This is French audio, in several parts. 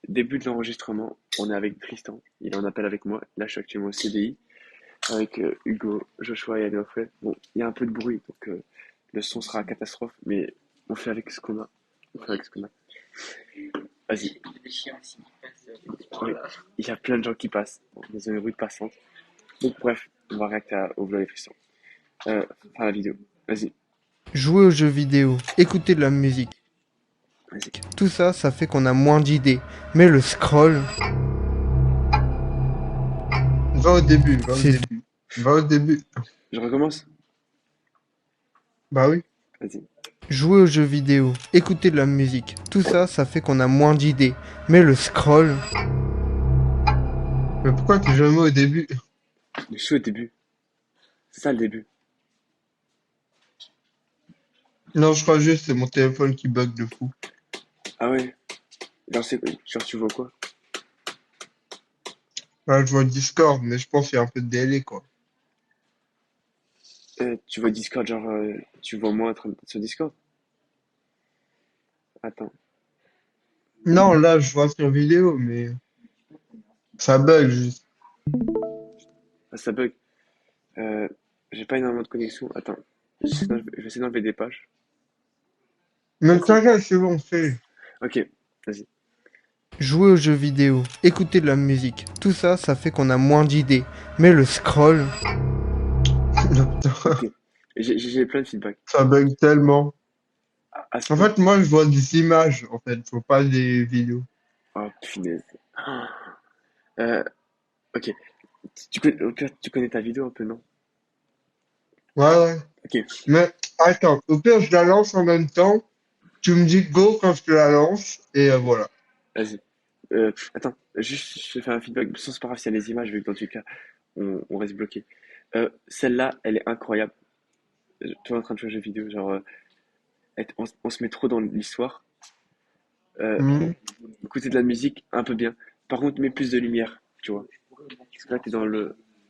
Début de l'enregistrement, on est avec Tristan, il est en appel avec moi. Là, je suis actuellement au CDI avec Hugo, Joshua et Adolphe. Bon, il y a un peu de bruit, donc le son sera à catastrophe, mais on fait avec ce qu'on a. On fait avec ce qu'on a. Vas-y. Oui, il y a plein de gens qui passent dans une rue passante. Donc, bref, on va réacter au vlog de Tristan. Enfin, la vidéo. Vas-y, Jouer aux jeux vidéo, écouter de la musique, vas-y. tout ça, ça fait qu'on a moins d'idées. Mais le scroll, Va au début, va au c'est début. Va au début. Je recommence. Bah oui. Vas-y. jouer aux jeux vidéo, écouter de la musique, tout ça, ça fait qu'on a moins d'idées. Mais le scroll, Mais pourquoi t'es jamais au début? Je suis au début. C'est ça le début. Non, je crois juste que c'est mon téléphone qui bug de fou. Ah ouais. Genre, tu vois quoi? Là, je vois Discord, mais je pense qu'il y a un peu de délai, quoi. Tu vois Discord, genre, tu vois moi en train de sur Discord? Attends. Non, là, je vois sur vidéo, mais ça bug juste. Ah, ça bug. Euh, j'ai pas énormément de connexion. Attends. Je vais essayer d'enlever des pages. Mais Vas-y. t'inquiète, c'est bon, fait. Ok. Vas-y. jouer aux jeux vidéo, écouter de la musique, tout ça, ça fait qu'on a moins d'idées. Mais le scroll, Ok. J'ai plein de feedback. Ça bug tellement. À ce En point? fait, moi, je vois des images, en fait, je vois pas des vidéos. Oh, punaise. Euh, ok. Au pire, tu connais ta vidéo un peu, non? Ouais, ouais. Ok. Mais attends, au pire, je la lance en même temps. Tu me dis go quand je te la lance, et voilà. Vas-y. Attends. Juste, je te fais un feedback. Sans c'est pas grave s'il y a des images, vu que dans tous les cas, on reste bloqué. Celle-là, elle est incroyable. Toi en train de jouer aux jeux vidéo, genre, on se met trop dans l'histoire. Euh, Hmm. Écouter de la musique, un peu bien. Par contre, mets plus de lumière, tu vois. Parce que là,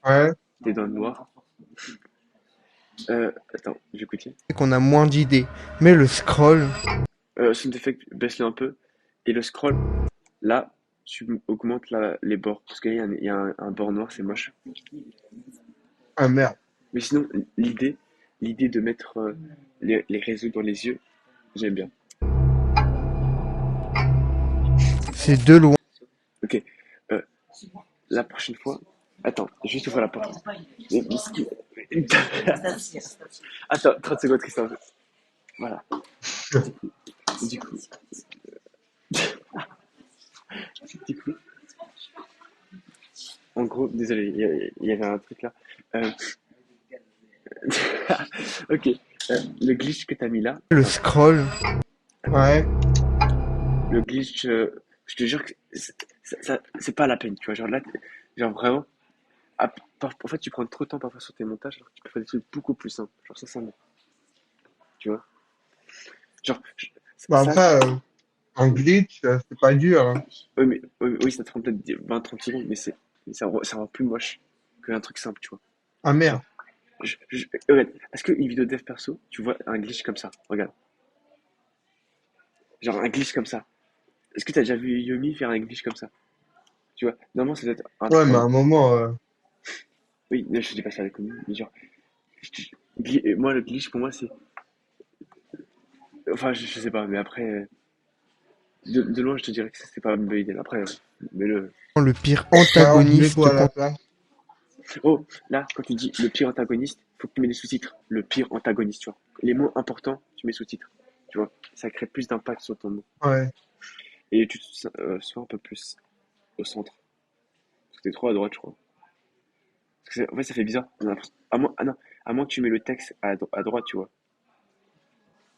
Ouais. t'es dans le noir. Attends, je vais écouter. fait qu'on a moins d'idées. Mais le scroll, Sound effect, baisse-le un peu. Et le scroll, là, tu augmentes les bords. Parce qu'il y a un bord noir, c'est moche. Ah merde. Mais sinon, l'idée de mettre les réseaux dans les yeux, j'aime bien. c'est de loin. Ok. Euh, la prochaine fois. Attends, juste ouvrir la porte. Attends, 30 secondes, Tristan. Voilà. Du coup, du coup, en gros, désolé, il y avait un truc là. Euh, ok, le glitch que t'as mis là, Le attends, scroll, attends, Ouais. le glitch, je te jure que c'est pas la peine, tu vois, genre là, genre vraiment, en fait, tu prends trop de temps parfois sur tes montages, alors que tu peux faire des trucs beaucoup plus simples, genre sincèrement, tu vois, genre, Bah ça, après, en glitch, c'est pas dur, hein. oui, ça te prend peut-être 20-30 secondes, mais ça rend plus moche qu'un truc simple, tu vois. Ah Genre, merde. regarde, est-ce qu'une vidéo dev perso, tu vois un glitch comme ça, regarde, genre un glitch comme ça. Est-ce que t'as déjà vu Yomi faire un glitch comme ça? Tu vois, normalement, ça doit être un Ouais, truc mais à en. un moment, Oui, mais je dis pas ça avec lui, mais genre, moi, le glitch, pour moi, c'est. Enfin, je sais pas, mais après, de loin, je te dirais que c'est pas une bonne idée. Après, mais le. le pire bah, on met antagoniste quoi à la contre place? Oh, là, quand tu dis le pire antagoniste, faut que tu mets des sous-titres. Le pire antagoniste, tu vois. Les mots importants, tu mets sous-titres. Tu vois, ça crée plus d'impact sur ton mot. Ouais. Et tu te sois un peu plus au centre. Parce que t'es trop à droite, je crois. Parce que en fait, ça fait bizarre. On a l'impression- À moins, ah non, à moins que tu mets le texte à droite, tu vois.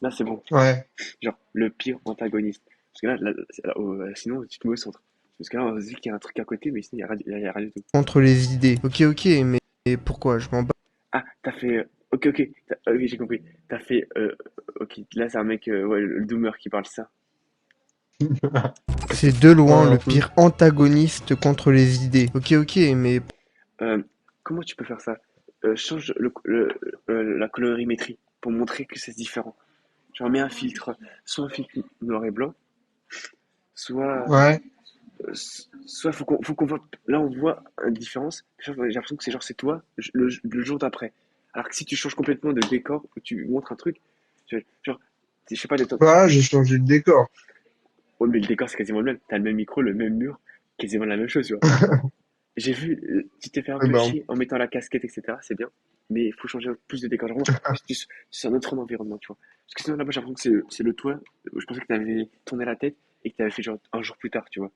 Là, c'est bon. Ouais. Genre, le pire antagoniste. Parce que sinon, tu te mets au centre. Parce que là, on se dit qu'il y a un truc à côté, mais sinon, il y a rien du tout. contre les idées. Ok, ok, mais pourquoi je m'en bats? Ah, t'as fait. Ok, ok. Ok, j'ai compris. T'as fait. Ok, là, c'est un mec, ouais, le doomer qui parle ça. Ok. C'est de loin Ouais, le un peu. pire antagoniste contre les idées. Ok, ok, mais Euh, Comment tu peux faire ça? Change la colorimétrie pour montrer que c'est différent. Genre, mets un filtre, soit un filtre noir et blanc, soit. Ouais. Soit faut qu'on voit, là on voit une différence. Genre, j'ai l'impression que c'est genre c'est toi le jour d'après. Alors que si tu changes complètement de décor, ou tu montres un truc, genre, je sais pas, Voilà, j'ai changé de décor. ouais, mais le décor c'est quasiment le même. T'as le même micro, le même mur, quasiment la même chose, tu vois. J'ai vu, tu t'es fait un Eh peu ben, chier en mettant la casquette, etc. C'est bien. Mais il faut changer plus de décor. Genre, vraiment, c'est un autre environnement, tu vois. Parce que sinon, là-bas, j'ai l'impression que c'est le toit. Je pensais que tu avais tourné la tête et que tu avais fait genre un jour plus tard, tu vois.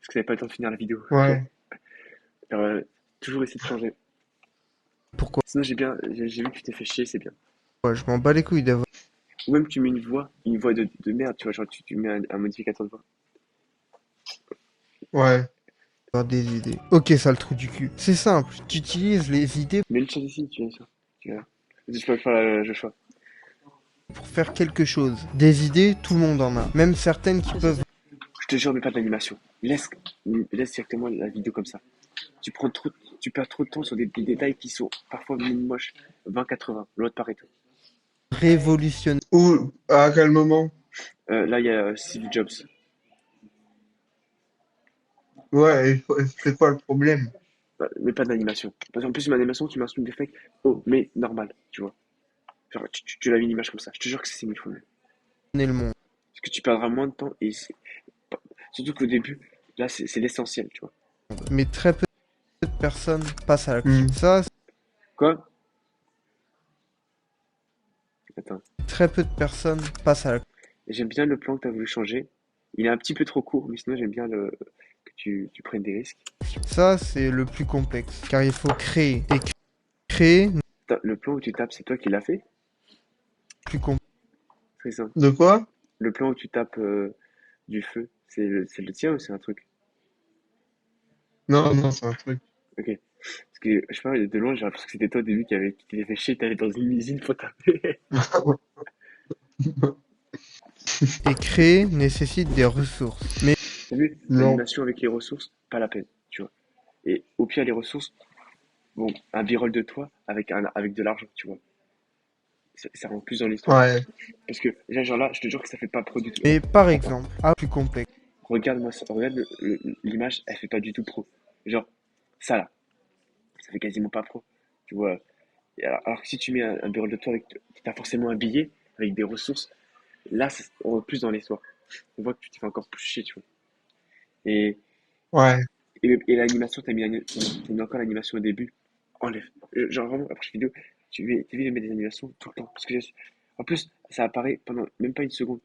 Parce que t'avais pas le temps de finir la vidéo. ouais. Alors, toujours essayer de changer. Pourquoi? Sinon, j'ai vu que tu t'es fait chier, c'est bien. Ouais, je m'en bats les couilles d'avoir Ou même tu mets une voix de merde, tu vois. Genre, tu mets un modificateur de voix. Ouais. des idées. Ok, ça le trou du cul. C'est simple, tu utilises les idées Mets le chat ici, tu vois ça. Tu vois. Je peux faire le choix. pour faire quelque chose. Des idées, tout le monde en a. Même certaines qui peuvent Je te jure, mais pas d'animation. Laisse directement la vidéo comme ça. Tu prends trop, tu perds trop de temps sur des détails qui sont parfois moches. 20-80, l'autre Pareto. révolutionner Ou, à quel moment? Là, il y a Steve Jobs. Ouais, c'est quoi le problème? Mais pas d'animation. Parce qu'en plus, une animation qui m'insulte des fakes. Oh, mais normal, tu vois. Genre, tu l'as vu une image comme ça. Je te jure que c'est mille fois mieux. le monde. Parce que tu perdras moins de temps et surtout qu'au début, là, c'est l'essentiel, tu vois. Mais très peu de personnes passent à l'action. Hmm. Ça, Quoi? Attends. très peu de personnes passent à l'action. J'aime bien le plan que tu as voulu changer. Il est un petit peu trop court, mais sinon, j'aime bien que tu prennes des risques. Ça, c'est le plus complexe. Car il faut créer. Et créer, Le plan où tu tapes, c'est toi qui l'as fait? plus complexe. C'est ça. De quoi? Le plan où tu tapes du feu, c'est le tien ou c'est un truc? Non, non, c'est un truc. Ok. Parce que, je sais pas, de loin, j'ai l'impression que c'était toi au début qui t'avais fait chier, t'allais dans une usine pour taper. Et créer nécessite des ressources. Mais T'as vu? Non. L'animation avec les ressources, pas la peine, tu vois. Et au pire, les ressources, bon, un b-roll de toi avec de l'argent, tu vois. Ça rend plus dans l'histoire. Ouais. Parce que, déjà, genre là, je te jure que ça fait pas pro du tout. Mais par exemple, plus complexe. Regarde-moi ça, regarde l'image, elle fait pas du tout pro. Genre, ça là, ça fait quasiment pas pro. Tu vois. Et alors que si tu mets un b-roll de toi avec, t'as forcément un billet avec des ressources, là, on rentre plus dans l'histoire. On voit que tu t'es fait encore plus chier, tu vois. Et, Ouais. et l'animation, t'as mis encore l'animation au début. Enlève. Genre vraiment, après cette vidéo, tu veux mettre des animations tout le temps. Parce que en plus, ça apparaît pendant même pas une seconde.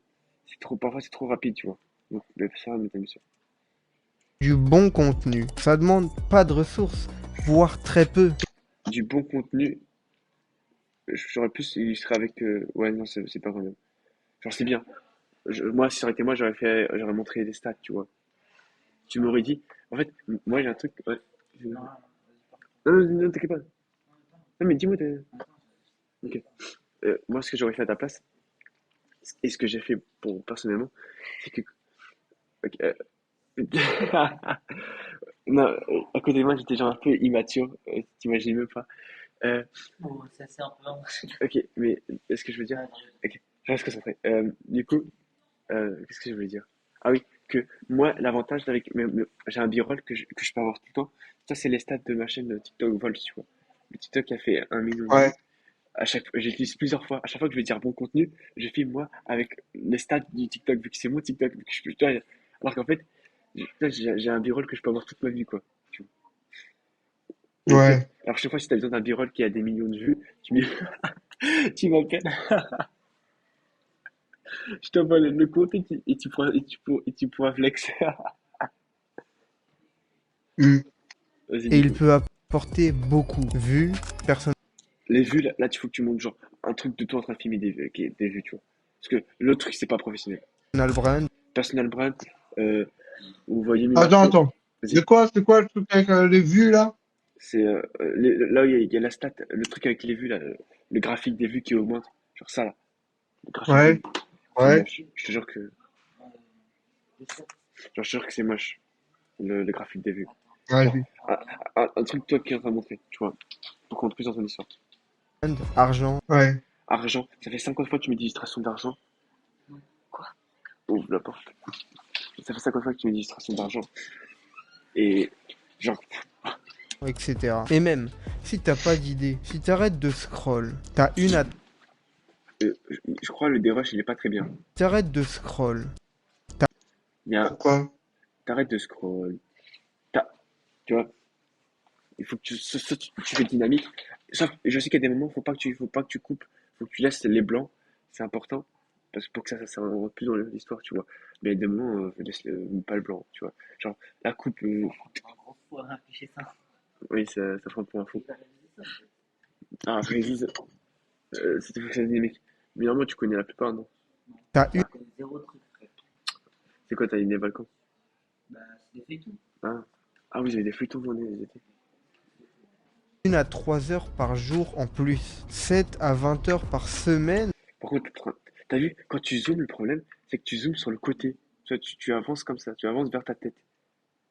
Parfois c'est trop rapide, tu vois. Donc, ça va mettre l'animation. Du bon contenu. Ça demande pas de ressources, voire très peu. Du bon contenu, j'aurais plus illustré avec. Ouais, non, c'est pas vrai. Genre, c'est bien. Moi, si ça aurait été moi, j'aurais montré des stats, tu vois. Tu m'aurais dit. En fait, moi, j'ai un truc. Ouais. Non, non, non, t'inquiète pas. Non, mais dis-moi. Ok. Moi, ce que j'aurais fait à ta place, et ce que j'ai fait pour personnellement, c'est que. Ok, non, à côté de moi, j'étais genre un peu immature. T'imagines même pas. Euh, ok, mais est-ce que je veux dire. Ok, je reste concentré. Du coup, qu'est-ce que je voulais dire? Ah oui, que moi, l'avantage avec. J'ai un b-roll que je peux avoir tout le temps. Ça, c'est les stats de ma chaîne TikTok Volt, tu vois. Le TikTok a fait 1 million de Ouais. vues. J'utilise plusieurs fois. À chaque fois que je vais dire bon contenu, je filme moi avec les stats du TikTok, vu que c'est mon TikTok. Vu que tu vois, alors qu'en fait, j'ai un b-roll que je peux avoir toute ma vie, quoi. Tu vois. Et au pire, Ouais. alors chaque fois, si t'as besoin d'un b-roll qui a des millions de vues, tu m'appelles, je t'envoie le compte et tu pourras flex. Hmm. Vas-y, Et il dis-moi. peut apporter beaucoup. Vu, personne Les vues, là, il faut que tu montes genre un truc de toi en train de filmer des vues, tu vois. Parce que l'autre truc, c'est pas professionnel. brand. Personal brand, euh, vous voyez mes Attends, macros. attends. Vas-y. C'est quoi le truc avec les vues, là? C'est là où il y a la stat, le truc avec les vues, là, le graphique des vues qui augmente. Genre ça, là. Le graphique des Ouais. vues. C'est Ouais. moche. Je te jure que. Genre, je te jure que c'est moche, le graphique des vues. Genre, Vas-y. un, un truc toi qui est en train de montrer, tu vois. Pour qu'on te plus dans ton histoire. Argent. Ouais. Argent, ça fait 50 fois que tu mets des illustrations d'argent. Ouvre la porte. Ça fait 50 fois que tu me dis distraction d'argent. Et genre, etc. Et même, si t'as pas d'idée, si t'arrêtes de scroll, t'as une à... je crois le dérush, il est pas très bien. T'arrêtes de scroll, Il y a, Pourquoi? t'arrêtes de scroll. T'as- Tu vois, il faut que tu fais dynamique. Sauf, je sais qu'il y a des moments, faut pas que tu coupes. Faut que tu laisses les blancs. C'est important. Parce que pour que ça rentre plus dans l'histoire, tu vois. Mais il y a des moments, laisse pas le blanc, tu vois. Genre, la coupe, oui, ça prend pour un fou. Ah, Régis, c'était pour que ça dynamique. Mais normalement, tu connais la plupart, non? t'as C'est quoi, t'as une des Balkans? Ah. Ah oui, j'avais des feuilletons dans les étés. une à 3 heures par jour en plus. 7 à 20 heures par semaine. Par contre, t'as vu, quand tu zoomes, le problème, c'est que tu zoomes sur le côté. Tu vois, tu avances comme ça, tu avances vers ta tête.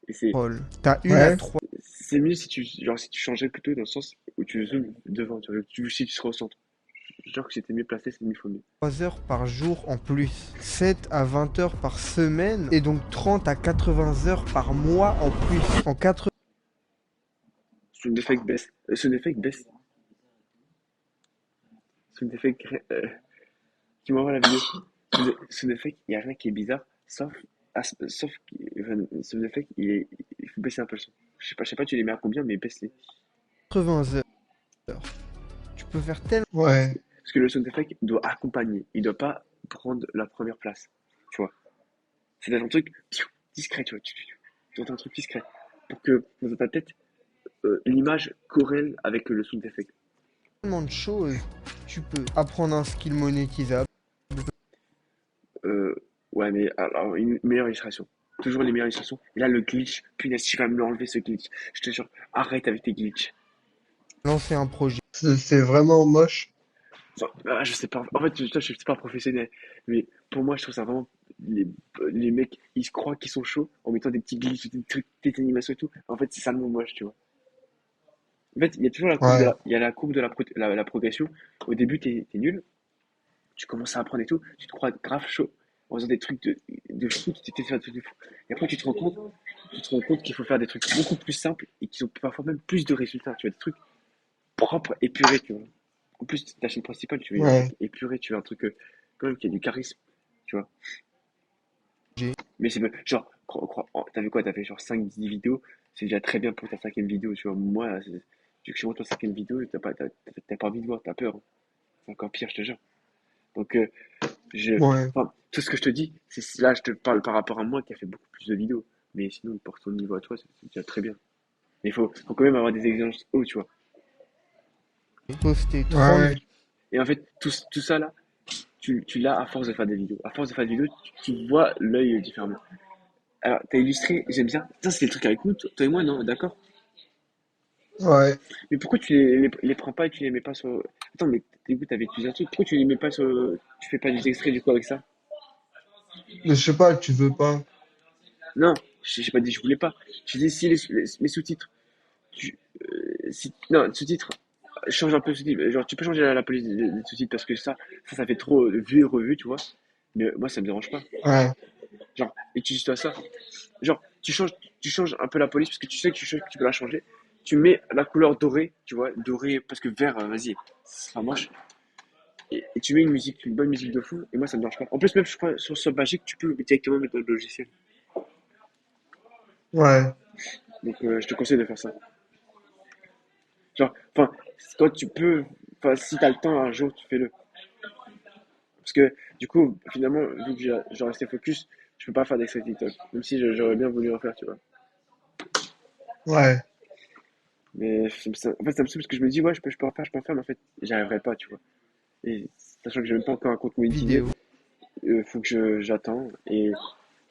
Et Scroll. T'as une à Ouais. 3 c'est mieux si tu changeais plutôt dans le sens où tu zoomes devant, tu vois, si tu se recentres. Genre que c'était mieux placé, c'est mieux faut mieux. heures par jour en plus. 7 à 20 heures par semaine. Et donc 30 à 80 heures par mois en plus. En 4 Sound effect baisse. Sound effect baisse. Sound effect, tu m'envoies la vidéo. Sound effect, il n'y a rien qui est bizarre, sauf que Sound effect, il faut baisser un peu le son. Je sais pas, tu les mets à combien, mais baisse-les. 80 heures. Tu peux faire tellement Parce que le sound effect doit accompagner, il doit pas prendre la première place. Tu vois. C'est un truc discret, tu vois. Tu entends un truc discret. Pour que dans ta tête, l'image corrèle avec le sound effect. de choses. Tu peux apprendre un skill monétisable. Euh, ouais, mais alors, une meilleure illustration. Toujours les meilleures illustrations. Et là, le glitch, punaise, tu vas me l'enlever ce glitch. Je te jure, arrête avec tes glitches. Lancer un projet. C'est vraiment moche. Genre, je sais pas. En fait, je suis pas professionnel. Mais pour moi, je trouve ça vraiment. Les, les mecs, ils se croient qu'ils sont chauds en mettant des petits glitches, des trucs, des animations et tout. En fait, c'est salement moche, tu vois. En fait, il y a toujours la courbe Ouais. il y a la courbe de la progression. Au début, t'es nul. Tu commences à apprendre et tout. Tu te crois grave chaud en faisant des trucs de fou. Tu t'es fait un truc de fou. Et après, tu te rends compte qu'il faut faire des trucs beaucoup plus simples et qui ont parfois même plus de résultats. Tu vois, des trucs propres, épurés, tu vois. En plus, ta chaîne principale, tu veux un truc Ouais. épuré, tu veux un truc quand même qui a du charisme, tu vois. J'ai Mais c'est genre, t'as vu quoi? T'as fait genre 5 10 vidéos, c'est déjà très bien pour ta cinquième vidéo, tu vois. Moi, vu que je monte ta cinquième vidéo, t'as pas envie de voir, t'as peur, hein. C'est encore pire, je te jure. Donc, Ouais. enfin, tout ce que je te dis, là, je te parle par rapport à moi qui a fait beaucoup plus de vidéos. Mais sinon, pour ton niveau à toi, c'est déjà très bien. Mais faut quand même avoir des exigences hauts, tu vois. posté 30 Ouais. Et en fait, tout ça là, tu l'as à force de faire des vidéos. À force de faire des vidéos, tu vois l'œil différemment. Alors, t'as illustré, j'aime bien. Ça, c'est le truc avec nous, toi et moi, non, d'accord? Ouais. Mais pourquoi tu les prends pas et tu les mets pas sur. Attends, mais du coup, t'avais utilisé un truc. Pourquoi tu les mets pas sur. Tu fais pas des extraits du coup avec ça? Mais je sais pas, tu veux pas. Non, j'ai pas dit que je voulais pas. J'ai dit si les sous-titres. Non, sous-titres. Change un peu le sous-titre. Genre, tu peux changer la police des sous-titres parce que ça fait trop vu et revu, tu vois. Mais moi, ça me dérange pas. Ouais. Genre, utilise-toi ça. Genre, tu changes un peu la police parce que tu sais que tu peux la changer. Tu mets la couleur dorée, tu vois, dorée, parce que vert, vas-y, ce sera moche. Et tu mets une bonne musique de fou, et moi ça me dérange pas. En plus, même je crois sur Magic, tu peux directement mettre le logiciel. Ouais. Donc je te conseille de faire ça. Genre, enfin, toi tu peux, enfin, si t'as le temps un jour, tu fais-le. Parce que du coup, finalement, vu que j'ai resté focus, je peux pas faire d'extrait TikTok. Même si j'aurais bien voulu en faire, tu vois. Ouais. Mais en fait, ça me saoule parce que je me dis, ouais, je peux en faire, mais en fait, j'y arriverai pas, tu vois. Et sachant que j'ai même pas encore un compte monétisé, vidéos. faut que j'attends et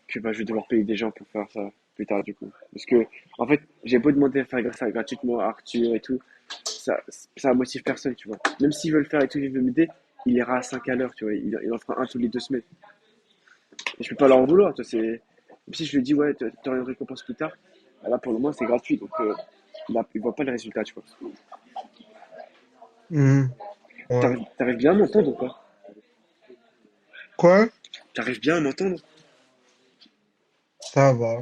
que bah, je vais devoir payer des gens pour faire ça plus tard, du coup. Parce que, en fait, j'ai beau demander à faire ça gratuitement à Arthur et tout, ça motive personne, tu vois. Même s'ils veulent faire et tout, ils veulent m'aider, il ira à 5 à l'heure, tu vois. Il en fera un tous les 2 semaines. Et je peux pas leur en vouloir, tu vois. Même si je lui dis, ouais, tu auras une récompense plus tard, bah, là, pour le moment, c'est gratuit. Donc, il voit pas le résultat, tu vois. Mhm. Ouais. T'arrives bien à m'entendre ou pas? Quoi? T'arrives bien à m'entendre? Ça va.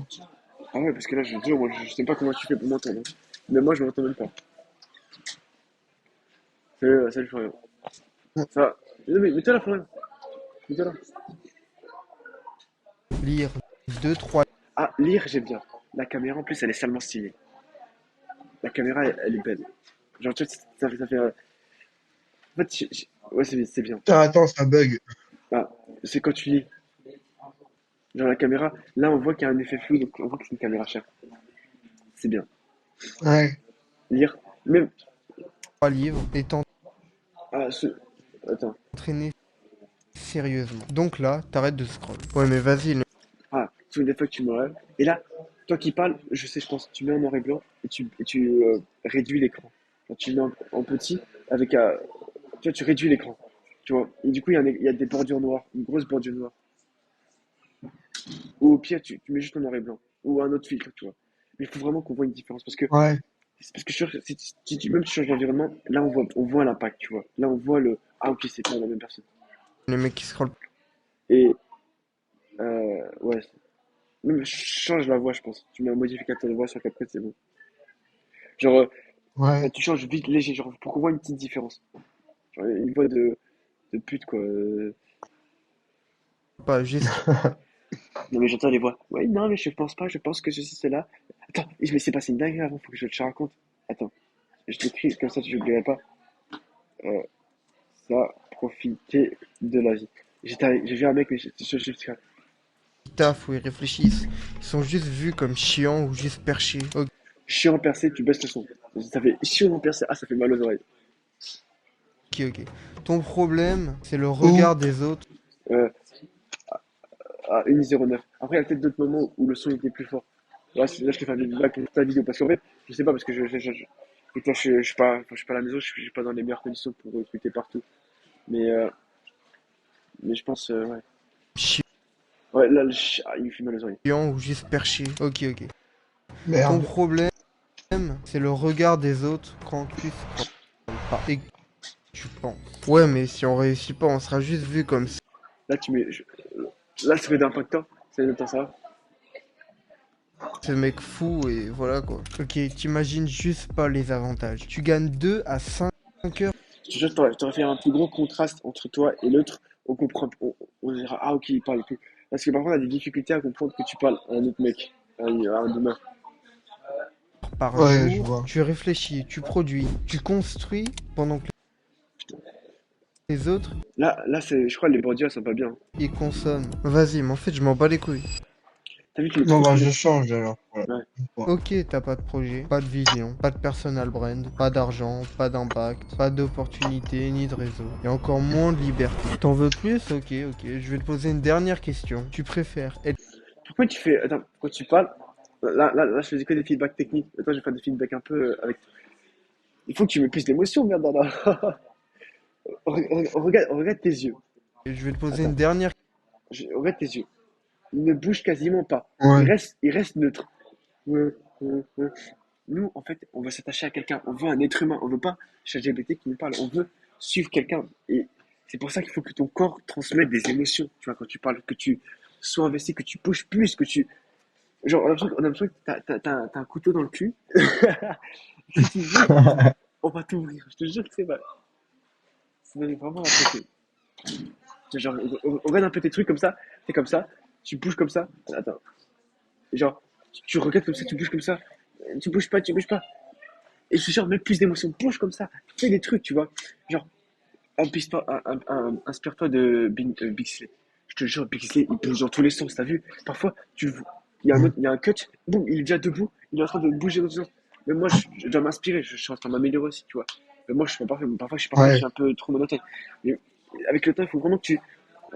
Ah ouais, parce que là, je te jure, moi, je sais pas comment tu fais pour m'entendre, hein. Mais moi, je m'entends même pas. Salut Florian. Ça va? Non, mais mets-toi là, Florian. Mets-toi là. Lire deux, trois Ah, lire, j'aime bien. La caméra, en plus, elle est salement stylée. La caméra, elle est belle. Genre, tu vois, ça fait. En fait, ouais, c'est bien. Putain, attends, ça bug. Ah, c'est quand tu lis. Genre, la caméra, là, on voit qu'il y a un effet flou, donc on voit que c'est une caméra chère. C'est bien. Ouais. Lire, même. livres et Ah, attends. t'entraîner sérieusement. Donc là, t'arrêtes de scroll. Ouais, mais vas-y, Ah, souviens des fois que tu me rêves. Et là, toi qui parles, je sais, je pense, tu mets en noir et blanc et tu réduis l'écran. Quand tu mets en petit, avec. Tu vois, tu réduis l'écran. Tu vois. Et du coup, il y a des bordures noires, une grosse bordure noire. Ou au pire, tu mets juste en noir et blanc. Ou un autre filtre, tu vois. Mais il faut vraiment qu'on voit une différence. Ouais. Parce que même si tu changes l'environnement, là, on voit l'impact, tu vois. Là, on voit le. Ah, ok, c'est pas la même personne. les mecs qui scrollent. Et. Ouais. Même change la voix, je pense. Tu mets un modificateur de voix sur CapCut, c'est bon. Genre, Ouais. tu changes vite léger, genre, pour qu'on voit une petite différence. Genre, une voix de pute, quoi. Pas juste Non, mais j'entends les voix. Ouais, non, mais je pense pas, je pense que ceci, cela. Attends, mais c'est passé une dinguerie avant, faut que je te raconte. Attends, je t'écris, comme ça, tu n'oublieras pas. Euh, Ça, profiter de la vie. J'ai vu un mec, mais je taf où ils réfléchissent. Ils sont juste vus comme chiants ou juste perchés. Ok, chiant percé, tu baisses le son. Ça fait chiant percé, ah, ça fait mal aux oreilles. ok. Ton problème, c'est le Ou, regard des autres Euh, à 1,09. Après, il y a peut-être d'autres moments où le son était plus fort. Là, je te fais une blague pour ta vidéo. Parce qu'en fait, je sais pas, parce que et toi, je suis pas à la maison, je suis pas dans les meilleures conditions pour écouter partout. Mais, euh, mais je pense, ouais. Ouais, là, il me fait mal aux oreilles. chiants ou juste perchés. Ok, ok. Ton merde. problème, c'est le regard des autres quand tu scrolles pas et que tu penses. Ouais, mais si on réussit pas, on sera juste vu comme Là, là, ça fait d'impactant. C'est de temps ça. ce mec fou et voilà quoi. Ok, t'imagines juste pas les avantages. Tu gagnes 2 à 5 heures Je te jure, t'aurais fait un plus gros contraste entre toi et l'autre. On comprend, on dira, ah, ok, il parle plus. Parce que parfois, on a des difficultés à comprendre que tu parles à un autre mec, à un humain. par Ouais, je jour. vois. Tu réfléchis, tu produis, tu construis pendant que les autres Là, je crois que les bordures, elles sont pas bien. ils consomment. Vas-y, mais en fait, je m'en bats les couilles. T'as vu que le Bon, truc, bah, je change alors. Voilà. ouais. Une fois. Ok, t'as pas de projet, pas de vision, pas de personal brand, pas d'argent, pas d'impact, pas d'opportunité ni de réseau, et encore moins de liberté. T'en veux plus? Ok, ok, je vais te poser une dernière question. Tu préfères être Pourquoi tu fais, attends, quand tu parles, là, je faisais que des feedbacks techniques. Maintenant, je vais faire des feedbacks un peu avec. Il faut que tu me puisses l'émotion, merde, là. Regarde tes yeux. Je vais te poser une Attends, dernière regarde tes yeux. Il ne bouge quasiment pas. Ouais. Il reste neutre. Ouais, ouais, ouais. Nous, en fait, on veut s'attacher à quelqu'un. On veut un être humain. On veut pas ChatGPT qui nous parle. On veut suivre quelqu'un. Et c'est pour ça qu'il faut que ton corps transmette des émotions. Tu vois, quand tu parles, que tu sois investi, que tu bouges plus, que tu. Genre, on a l'impression que t'as un couteau dans le cul. Si tu bouges, on va t'ouvrir. Je te jure que c'est vrai. C'est vraiment l'impression. Genre, on regarde un peu tes trucs comme ça. T'es comme ça. Tu bouges comme ça. Attends. Genre, tu regardes comme ça, tu bouges comme ça. Tu bouges pas, tu bouges pas. Et je te jure, même plus d'émotions. Bouge comme ça. Fais des trucs, tu vois. Genre, inspire-toi de Bixley. Je te jure, Bixley, il bouge dans tous les sens, t'as vu? Parfois, il y a un cut, boum, il est déjà debout, il est en train de bouger dans tous les sens. Mais moi, je dois m'inspirer, je suis en train de m'améliorer aussi, tu vois. Mais moi, je suis pas parfait, parfois, je suis parfait, je Ouais. suis un peu trop monotone. Mais avec le temps, il faut vraiment que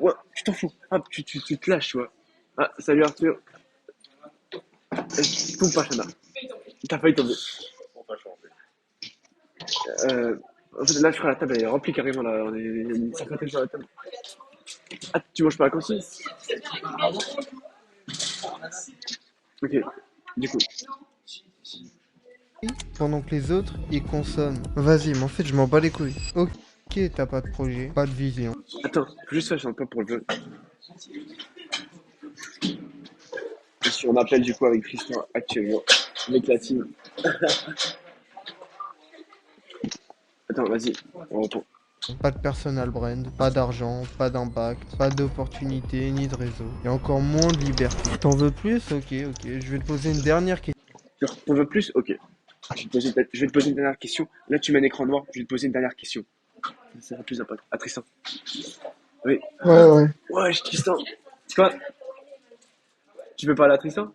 ouais, tu t'en fous. Hop, tu te lâches, tu vois. Ah, salut Arthur. Tombe pas, Chana. T'as failli tomber. En fait, là, je crois que la table, elle est remplie carrément, là. On est une cinquantaine sur la table. Ah, tu manges pas la cantine? Ok. Du coup, pendant que les autres ils consomment. Vas-y, mais en fait, je m'en bats les couilles. Ok, t'as pas de projet, pas de vision. attends, faut juste faire un peu pour le jeu. Je suis en appel du coup avec Tristan actuellement, avec la team. Attends, vas-y, on retourne. Pas de personal brand, pas d'argent, pas d'impact, pas d'opportunité ni de réseau. Et encore moins de liberté. T'en veux plus? Ok, ok. Je vais te poser une dernière question. T'en veux plus? Ok. Je vais te poser une dernière question. Là, tu mets un écran noir. Je vais te poser une dernière question. Ça sera plus sympa. À Tristan. Oui. Ouais, ouais. Ouais, Tristan. C'est quoi? Tu veux parler à Tristan?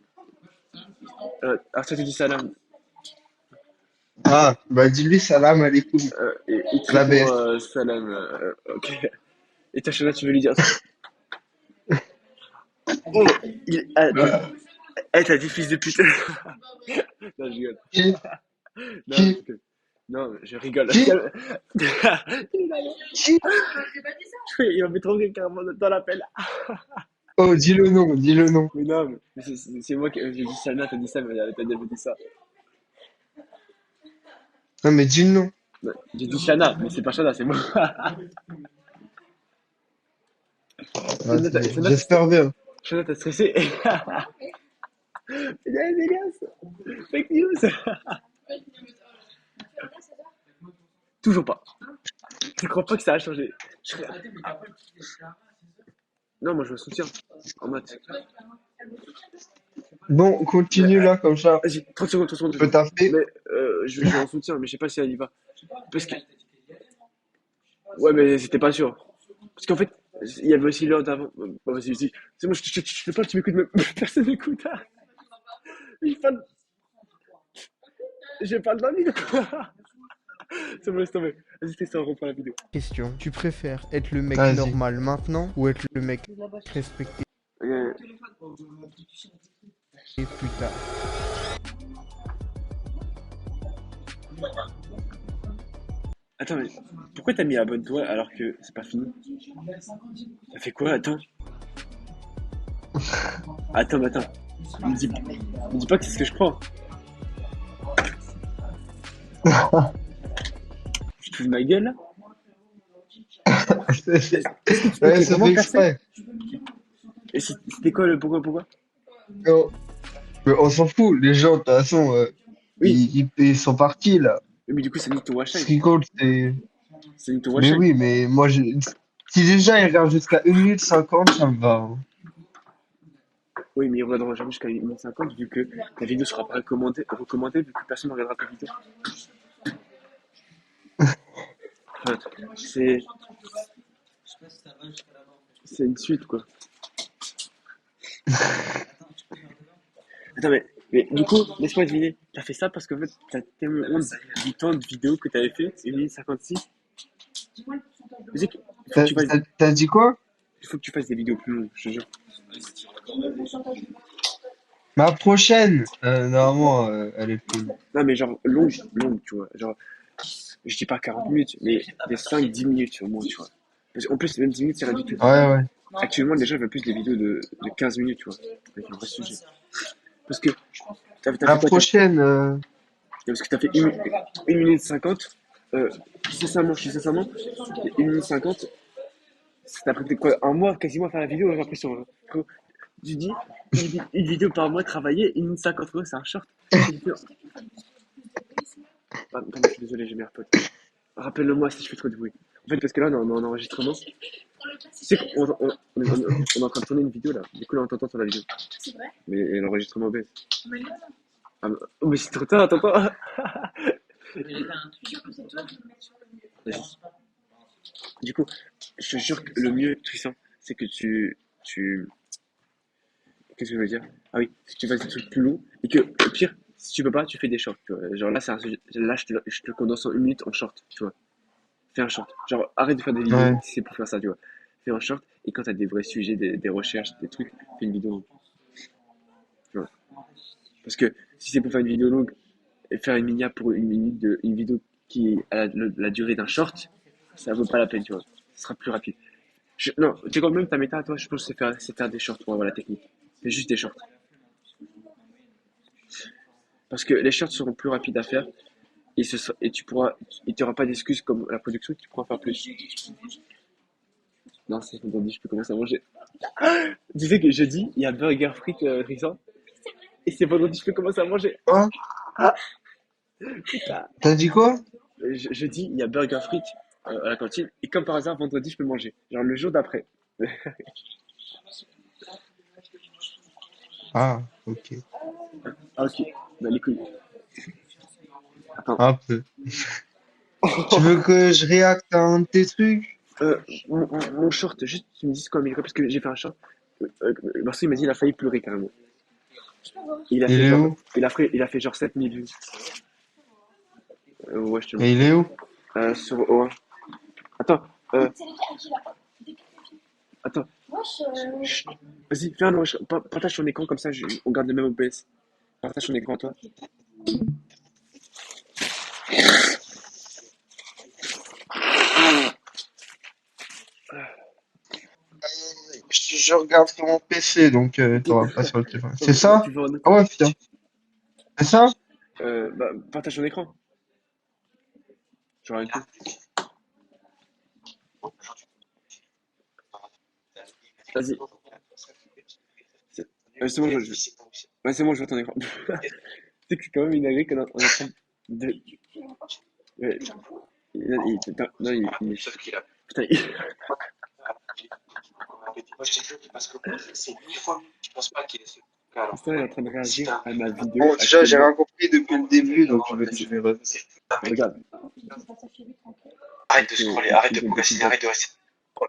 Alors, toi, tu dis salam. Ah, bah dis-lui salam alaikum. Et il te La répond baisse. salam. Ok. Et toi, Shana, tu veux lui dire. Oh, t'as dit fils de pute. Non, je rigole. Qui? Non, Qui? non, je rigole. Qui? Qui? Il m'a fait trop rire carrément dans l'appel. Oh, dis le nom, dis le nom. Mais non, mais c'est moi qui j'ai dit Shana, t'as dit ça, mais t'as déjà dit ça. Non, mais dis le nom. Ouais, j'ai dit Shana, mais c'est pas Shana, c'est moi. Ah, Shana, j'espère bien. Shana, t'as stressé. C'est dégueulasse. Fake news. Toujours pas. Je crois pas que ça a changé. Non, moi je me soutiens. En maths. Bon, continue là, comme ça. Vas-y, 30 secondes, 30 secondes, Tu 30 peux secondes. taffer. Mais je vais en soutien, mais je sais pas si elle y va. Parce que. Ouais, mais c'était pas sûr. Parce qu'en fait, il y avait aussi l'heure d'avant. Bon, vas-y, vas-y. C'est moi, je te parle, tu m'écoutes même. Personne m'écoute. Hein. Je parle, je parle d'un livre. C'est bon, laisse tomber. Vas-y, fais ça, on reprend la vidéo. Question. Tu préfères être le mec Vas-y. normal maintenant ou être le mec respecté Euh, plus tard? Attends, mais pourquoi t'as mis abonne-toi alors que c'est pas fini? Ça fait quoi? Attends. Attends, mais attends. Me dis pas que c'est ce que je crois. Tu te fous de ma gueule là? Ouais, Ok, c'est comment fait faire ça? exprès. Et c'était quoi le pourquoi? Non, mais on s'en fout. Les gens, de toute façon, Oui, ils sont partis là. mais du coup, ça nique ton watch Ce time. qui compte, c'est. Ça nique ton watch Mais time. oui, mais moi, si déjà ils regardent jusqu'à 1 minute 50, ça me va, hein. Oui, mais ils regarderont jamais jusqu'à 1 minute 50 vu que la vidéo sera pas recommandée vu que personne ne regardera ta vidéo. Enfin, c'est, c'est une suite quoi. Attends, mais du coup, laisse-moi deviner. T'as fait ça parce qu'en fait, t'as tellement honte du temps de vidéo que t'avais fait, 1 minute 56. Tu sais qu'il faut que T'as tu fasses, t'as dit quoi? il faut que tu fasses des vidéos plus longues, je te jure. Ma prochaine, normalement, elle est plus. Non, mais genre longue, tu vois. Genre, je dis pas 40 minutes, mais des 5-10 minutes au moins, tu vois. Parce qu'en plus, même 10 minutes, c'est rien du tout. Ouais, ouais. Actuellement, les gens veulent plus des vidéos de 15 minutes, tu vois, avec un vrai sujet. Parce que t'as La fait quoi? prochaine, Parce que t'as fait 1 minute 50. Sincèrement, je dis sincèrement, 1 minute 50, ça t'a pris quoi? Un mois quasiment à faire la vidéo, j'ai l'impression. Hein. Tu dis, une vidéo par mois travaillée, 1 minute 50, c'est un short. Pardon, je suis désolé, j'ai mes AirPods. Rappelle-le-moi si je fais trop de bruit. En fait, parce que là, on est en enregistrement. Tu sais qu'on est en train de tourner une vidéo là. Du coup, là, on t'entend sur la vidéo. Mais l'enregistrement baisse. Ah, oh, mais c'est trop tard, t'entends? Du coup, je te jure que le mieux, Tristan, c'est que tu. Qu'est-ce que je veux dire? Ah oui, c'est que tu fasses des trucs plus longs et que, au pire, si tu peux pas, tu fais des shorts. Tu vois. Genre là, c'est un sujet. Là, je te le condense en 1 minute en short, tu vois. Fais un short. Genre, arrête de faire des vidéos ouais. si c'est pour faire ça, tu vois. Fais un short et quand t'as des vrais sujets, des recherches, des trucs, fais une vidéo. Tu vois. Parce que si c'est pour faire une vidéo longue et faire une minia pour 1 minute une vidéo qui est à la durée d'un short, ça vaut pas la peine, tu vois. Ce sera plus rapide. Non, tu sais quand même ta méta à toi, je pense que c'est faire des shorts pour avoir la technique. Fais juste des shorts. Parce que les shorts seront plus rapides à faire et tu n'auras pas d'excuses comme la production qui pourra en faire plus. Non, c'est vendredi, je peux commencer à manger. Tu sais que jeudi, il y a Burger Frites Risa. Et c'est vendredi, je peux commencer à manger. Quoi? Putain. T'as dit quoi? Jeudi, il y a burger frites à la cantine. Et comme par hasard, vendredi, je peux manger. Genre le jour d'après. Ah, ok. Ah, ok. Bah, les couilles. Attends. Un peu. Tu veux que je réacte à un de tes trucs? Euh, mon short, juste, tu me dis quoi, mais parce que j'ai fait un short. Marceau, il m'a dit, il a failli pleurer carrément. Il a Il fait est genre, où? il a fait genre 7000 vues. Ouais, je te le Et montre. il est où? Sur O1. Attends, euh, attends. Chut. Vas-y, fais un nom. Partage ton écran comme ça, on garde le même OBS. Partage ton écran, toi. Je regarde sur mon PC, donc t'auras pas sur le téléphone. C'est Bah, ça? tu veux un Ah autre. ouais, putain. C'est ça? Bah, partage ton écran. J'aurai rien coup. Vas-y. C'est bon, ouais, c'est bon, je vois ton écran. Tu sais que c'est quand même une agri qu'on est en train de. Ouais, putain, non, putain, Instant, il est en train de réagir à ma vidéo Bon, déjà, j'ai actuellement. rien compris depuis le début, donc je Vas-y, vais re- regarde. Arrête Donc, de scroller, une arrête de petite de procrastiner, feedback. arrête de rester.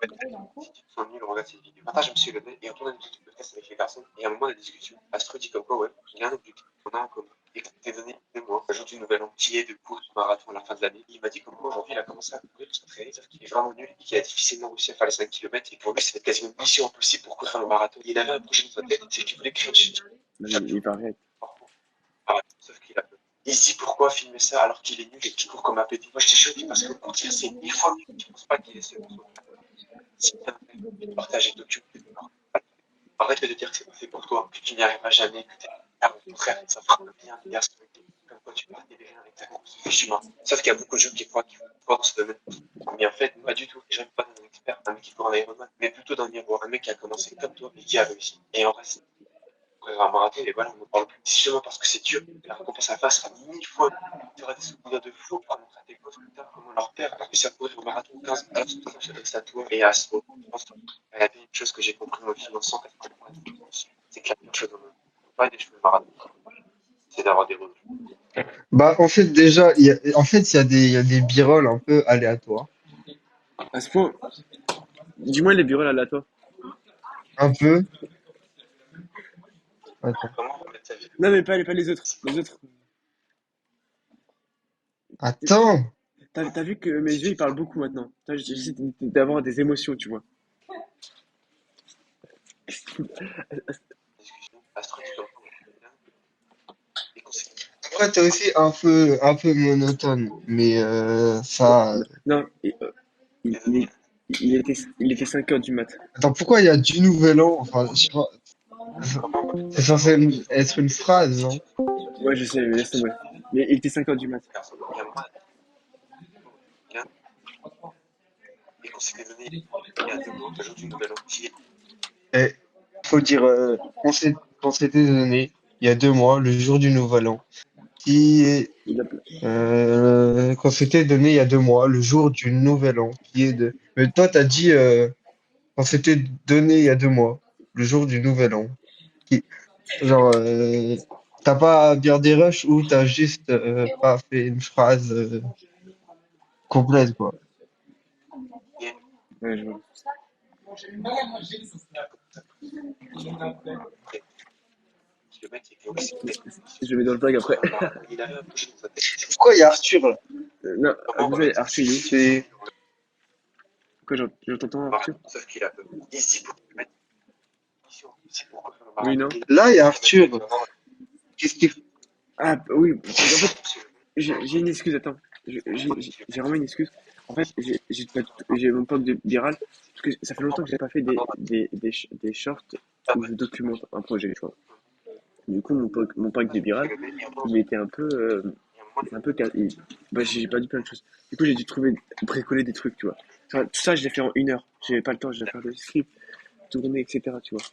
Ils sont nuls, on regarde cette vidéo. Attends, je me suis levé et on tourne une petite podcast avec les personnes. Et à un moment de la discussion, Astro dit comme quoi, ouais, il y a un objectif qu'on a en commun. Et que t'es donné 2 mois, le jour du nouvel an, qui est de courir son marathon à la fin de l'année. Il m'a dit comme quoi aujourd'hui, il a commencé à courir pour s'entraîner, sauf qu'il est vraiment nul et qu'il a difficilement réussi à faire les 5 kilomètres. Et pour lui, c'était quasiment une mission impossible pour courir le marathon. Et il avait un projet dans sa tête, c'est qu'il voulait créer une chaîne chaque Il jour. paraît. Sauf qu'il a peur. Il se dit pourquoi filmer ça alors qu'il est nul et qu'il court comme un pété. Moi, je t'ai choqué parce que pour dire c'est 1000 fois mieux. Je pense pas qu'il essaie de si t'as un rêve, de partager et d'occuper. Arrête de te dire que c'est pas fait pour toi, que tu n'y arriveras jamais, que t'es au contraire, ça fera bien de dire ce que comme quoi tu partais déjà avec ta course de chemin. Sauf qu'il y a beaucoup de gens qui croient qu'il faut croire dans ce domaine. Mais en fait, pas du tout. Je n'aime pas un expert, un mec qui court en Ironman, mais plutôt dans le miroir, un mec qui a commencé comme toi et qui a réussi. Et en vrai, c'est courir un marathon, et voilà, on ne parle plus. Si justement parce que c'est dur, la récompense à la fin sera 1000 fois. Tu auras des souvenirs de fou pour montrer à tes gosses plus tard comment leur père a réussi à courir un marathon 15 heures, c'est à toi et à ce je pense qu'il y a une chose que j'ai compris en film en 180, c'est que la meilleure chose au monde, pas des cheveux marathon, c'est d'avoir des revenus. Bah, en fait, déjà, il y a des birolles un peu aléatoires. À ce point, dis-moi les bureaux là, toi. Un peu. Attends. Comment remettre sa vie? Non, mais pas les autres. Les autres. Attends. T'as vu que mes yeux ils parlent beaucoup maintenant. J'essaie d'avoir des émotions, tu vois. Discussion, Astro dit comme quoi, et qu'on s'est Après, t'es aussi un peu monotone. Mais Bon, ça. non, il, il, est- il était 5 heures du mat. Attends, pourquoi il y a du nouvel an? Enfin, je sais pas. comment C'est censé être une phrase, non? Ouais, je sais, mais laisse tomber. Mais il était 5 heures du mat. personne, il y a moins et qu'on s'était donné il y a 2 mois, le jour du nouvel an, qui est Et faut dire qu'on s'était donné il y a 2 mois, le jour du Nouvel An, qui est Il a, qu'on s'était donné il y a 2 mois, le jour du Nouvel An, qui est de. Mais toi, t'as dit qu'on s'était donné il y a 2 mois, le jour du Nouvel An. Qui... Genre, t'as pas bien des rushs ou t'as juste pas fait une phrase complète, quoi. bien, ouais, je vois. le mec était aussi Je mets dans le tag après. il avait un projet dans sa tête. Pourquoi il y a Arthur là? Non, Comment vous savez, remettre Arthur, il est où? C'est. Pourquoi j'entends Arthur? sauf qu'il a peur. Il se dit pour mettre une mission, c'est pourquoi faire le Oui, marathon. non? Là, il y a Arthur. Qu'est-ce qu'il Ah, oui, en fait, j'ai une excuse, attends. J'ai vraiment une excuse. En fait, j'ai mon pack de viral, parce que ça fait longtemps que j'ai pas fait des shorts où je documente un projet, tu vois. Du coup, mon pack de viral, il était bah, j'ai pas dit plein de choses. Du coup, j'ai dû bricoler des trucs, tu vois. Enfin, tout ça, je l'ai fait en 1 heure. J'avais pas le temps, je devais faire des scripts, tourner, etc., tu vois.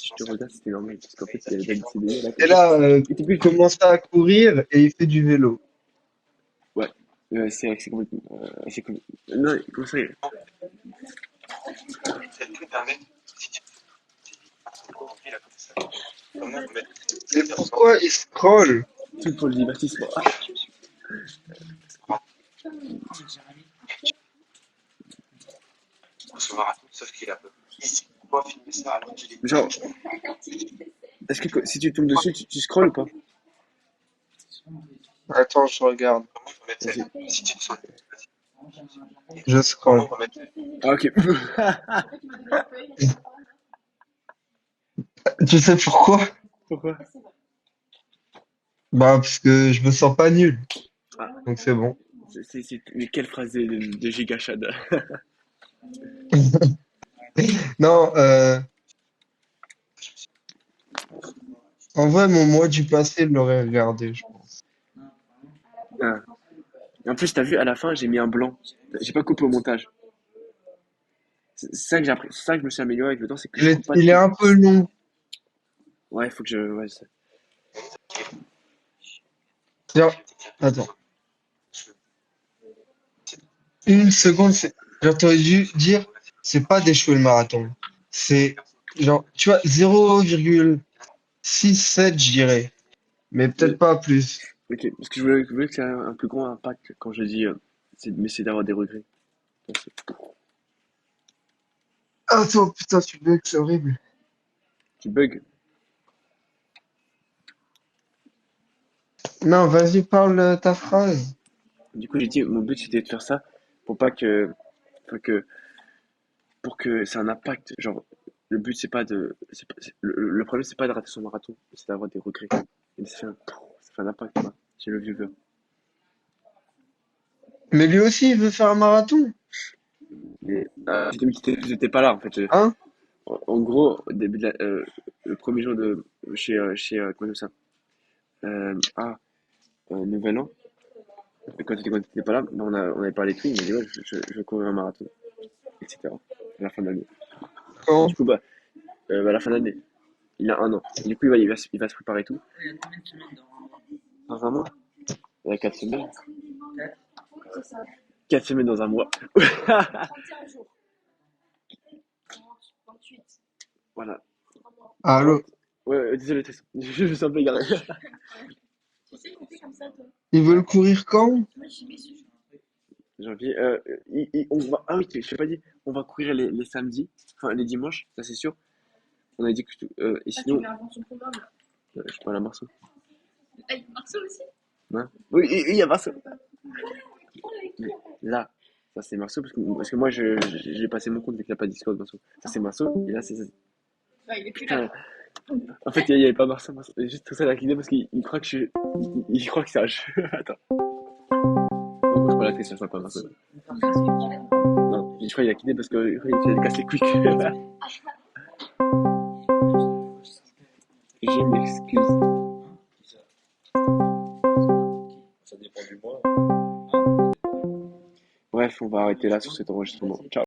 si je te regarde, c'était normal. Parce qu'en fait, il y avait David CDI là, Et comme ça. là, Et t'es plus. commence à courir et il fait du vélo. Ouais, c'est vrai que c'est complètement. Non, comment ça, C'est le truc d'un mec, si tu pourquoi il a fait ça. Comment on met Mais pourquoi il scrolle? tout pour le divertissement. ce marathon, sauf qu'il a peur. Il sait pourquoi filmer ça alors qu'il est. Genre, est-ce que si tu tombes dessus, tu scrolles ou pas? Attends, je regarde. Comment on va mettre Vas-y. si tu te sens. Je Comment scrolle. on va mettre. Ah, ok. Tu sais pourquoi? Pourquoi? Bah, parce que je me sens pas nul. Ah, Donc c'est bon. mais quelle phrase de Giga Chad? Non, en vrai, mon moi du passé l'aurait regardé, je pense. Ah. Et en plus, t'as vu, à la fin, j'ai mis un blanc. J'ai pas coupé au montage. C'est ça que j'ai appris, c'est ça que je me suis amélioré avec le temps, c'est que je coupe pas Il est tout. un peu long. Ouais, il faut que je. Ouais, Tiens, attends. Une seconde, genre, t'aurais dû dire, c'est pas d'échouer le marathon. C'est, genre, tu vois, 0,67, je dirais. Mais ouais. peut-être pas plus. Ok, parce que je voulais que ça ait un plus grand impact quand je dis. Mais c'est d'avoir des regrets. Attends, putain, tu veux que c'est horrible. Tu bugs. Non, vas-y, parle ta phrase. Du coup, j'ai dit, mon but c'était de faire ça pour pas que. Enfin, pour que ça ait un impact. Genre, le but c'est pas de. Le problème c'est pas de rater son marathon, c'est d'avoir des regrets. Et ça fait un impact, quoi. Chez le viewer. Mais lui aussi, il veut faire un marathon. Et, j'étais pas là en fait. Hein? En gros, au début le premier jour de comment ça? Ah, Nouvel An. Et quand t'étais pas là, ben, on avait parlé de lui. Il m'a dit ouais, je veux courir un marathon, etc. À la fin de l'année. Et Quand? du coup, à la fin de l'année, il a 1 an. Et du coup, il va se préparer et tout. Dans un mois? Il y a 4 semaines. 4 semaines dans un mois. Voilà. Allô? 30. Ouais, désolé, je me sens un peu égaré. Ils veulent courir quand? Janvier. On va, ah oui, je t'ai pas dit, on va courir les samedis, enfin les dimanches, ça c'est sûr. On a dit que. Et sinon. Je suis pas à la Marceau. Non. Oui, il y a Marceau. Mais là, ça c'est Marceau, parce que moi j'ai passé mon compte vu qu'il n'y a pas de Discord, Marceau. Ça c'est Marceau, et là c'est. Putain, en fait, il n'y avait pas Marceau. C'est juste tout ça la idée parce qu'il croit que il croit que c'est un jeu. Attends. En gros, je crois que c'est ça, pas Marceau. Non, je crois qu'il a quitté parce qu'il a cassé les quick. Je m'excuse. Bref, on va arrêter là sur cet enregistrement. Ciao.